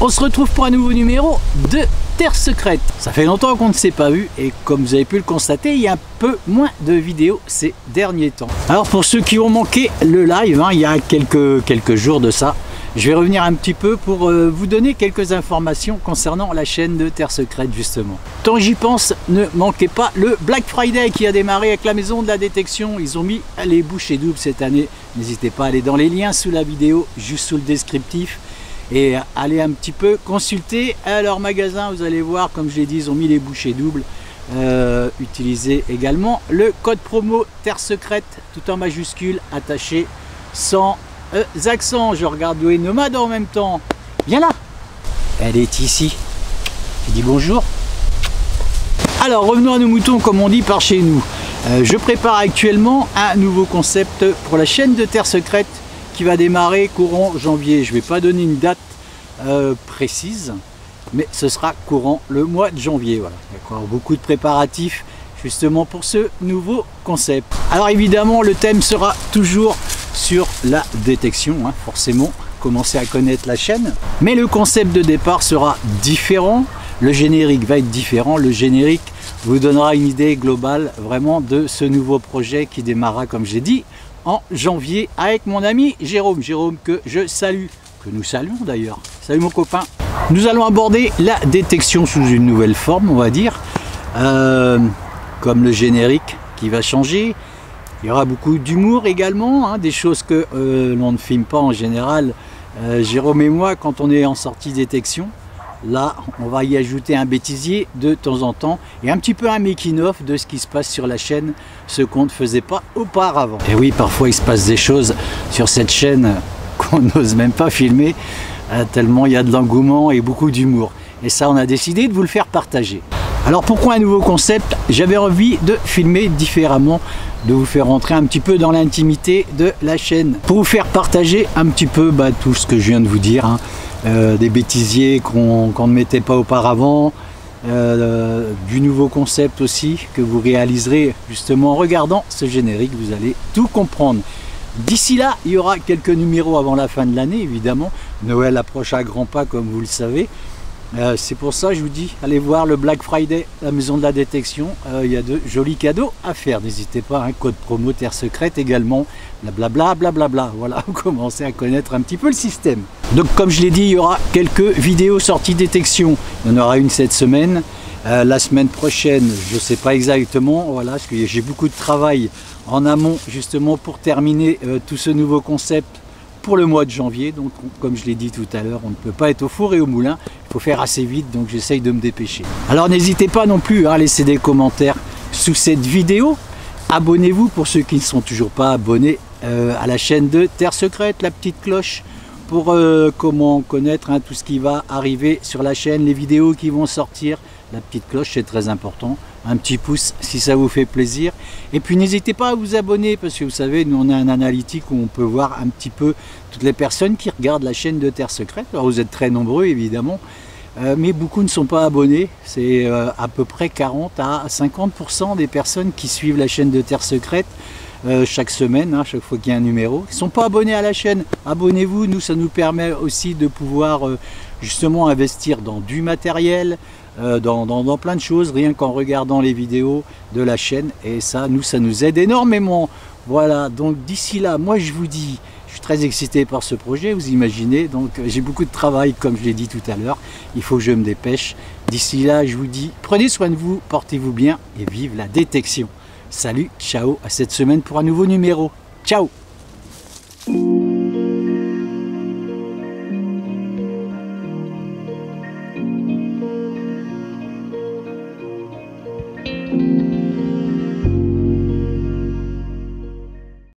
On se retrouve pour un nouveau numéro de Terre Secrète. Ça fait longtemps qu'on ne s'est pas vu et comme vous avez pu le constater, il y a un peu moins de vidéos ces derniers temps. Alors pour ceux qui ont manqué le live, il y a quelques jours de ça, je vais revenir un petit peu pour vous donner quelques informations concernant la chaîne de Terre Secrète justement. Tant j'y pense, ne manquez pas le Black Friday qui a démarré avec la maison de la détection. Ils ont mis les bouchées doubles cette année. N'hésitez pas à aller dans les liens sous la vidéo, juste sous le descriptif. Et allez un petit peu consulter leur magasin, vous allez voir, comme je l'ai dit, ils ont mis les bouchées doubles. Utilisez également le code promo Terre Secrète, tout en majuscule, attaché, sans accents. Je regarde où est Nomade en même temps. Viens là. Elle est ici. Je dis bonjour. Alors revenons à nos moutons, comme on dit par chez nous. Je prépare actuellement un nouveau concept pour la chaîne de Terre Secrète qui va démarrer courant janvier. Je ne vais pas donner une date précise, mais ce sera courant le mois de janvier. Voilà. D'accord, beaucoup de préparatifs justement pour ce nouveau concept. Alors évidemment, le thème sera toujours sur la détection, forcément, commencez à connaître la chaîne. Mais le concept de départ sera différent, le générique va être différent, le générique vous donnera une idée globale vraiment de ce nouveau projet qui démarrera, comme j'ai dit, en janvier avec mon ami Jérôme. Jérôme que je salue, que nous saluons d'ailleurs. Salut mon copain. Nous allons aborder la détection sous une nouvelle forme, on va dire, comme le générique qui va changer. Il y aura beaucoup d'humour également, des choses que l'on ne filme pas en général. Jérôme et moi, quand on est en sortie détection, là, on va y ajouter un bêtisier de temps en temps et un petit peu un making-of de ce qui se passe sur la chaîne, ce qu'on ne faisait pas auparavant. Et oui, parfois il se passe des choses sur cette chaîne qu'on n'ose même pas filmer, tellement il y a de l'engouement et beaucoup d'humour. Et ça, on a décidé de vous le faire partager. Alors pourquoi un nouveau concept? J'avais envie de filmer différemment, de vous faire rentrer un petit peu dans l'intimité de la chaîne, pour vous faire partager un petit peu tout ce que je viens de vous dire, des bêtisiers qu'on ne mettait pas auparavant, du nouveau concept aussi que vous réaliserez justement en regardant ce générique, vous allez tout comprendre. D'ici là, il y aura quelques numéros avant la fin de l'année, évidemment. Noël approche à grands pas, comme vous le savez. C'est pour ça que je vous dis, allez voir le Black Friday, la maison de la détection. Il y a de jolis cadeaux à faire. N'hésitez pas, code promo Terre Secrète également. Blablabla, blablabla. Voilà, vous commencez à connaître un petit peu le système. Donc comme je l'ai dit, il y aura quelques vidéos sorties détection. Il y en aura une cette semaine. La semaine prochaine, je ne sais pas exactement, voilà, parce que j'ai beaucoup de travail en amont justement pour terminer tout ce nouveau concept pour le mois de janvier. Donc comme je l'ai dit tout à l'heure, on ne peut pas être au four et au moulin, il faut faire assez vite, donc j'essaye de me dépêcher. Alors n'hésitez pas non plus à laisser des commentaires sous cette vidéo. Abonnez-vous pour ceux qui ne sont toujours pas abonnés à la chaîne de Terre Secrète, la petite cloche pour comment connaître tout ce qui va arriver sur la chaîne, les vidéos qui vont sortir. La petite cloche, c'est très important. Un petit pouce si ça vous fait plaisir. Et puis n'hésitez pas à vous abonner parce que vous savez, nous on a un analytique où on peut voir un petit peu toutes les personnes qui regardent la chaîne de Terre Secrète. Alors vous êtes très nombreux évidemment, mais beaucoup ne sont pas abonnés. C'est à peu près 40 à 50% des personnes qui suivent la chaîne de Terre Secrète chaque semaine, chaque fois qu'il y a un numéro. Ils ne sont pas abonnés à la chaîne. Abonnez-vous, nous ça nous permet aussi de pouvoir justement investir dans du matériel, dans plein de choses, rien qu'en regardant les vidéos de la chaîne, et ça nous aide énormément. Voilà, donc d'ici là, moi je vous dis, je suis très excité par ce projet, vous imaginez, donc j'ai beaucoup de travail comme je l'ai dit tout à l'heure, il faut que je me dépêche. D'ici là, je vous dis, prenez soin de vous, portez-vous bien et vive la détection. Salut, ciao, à cette semaine pour un nouveau numéro. Ciao.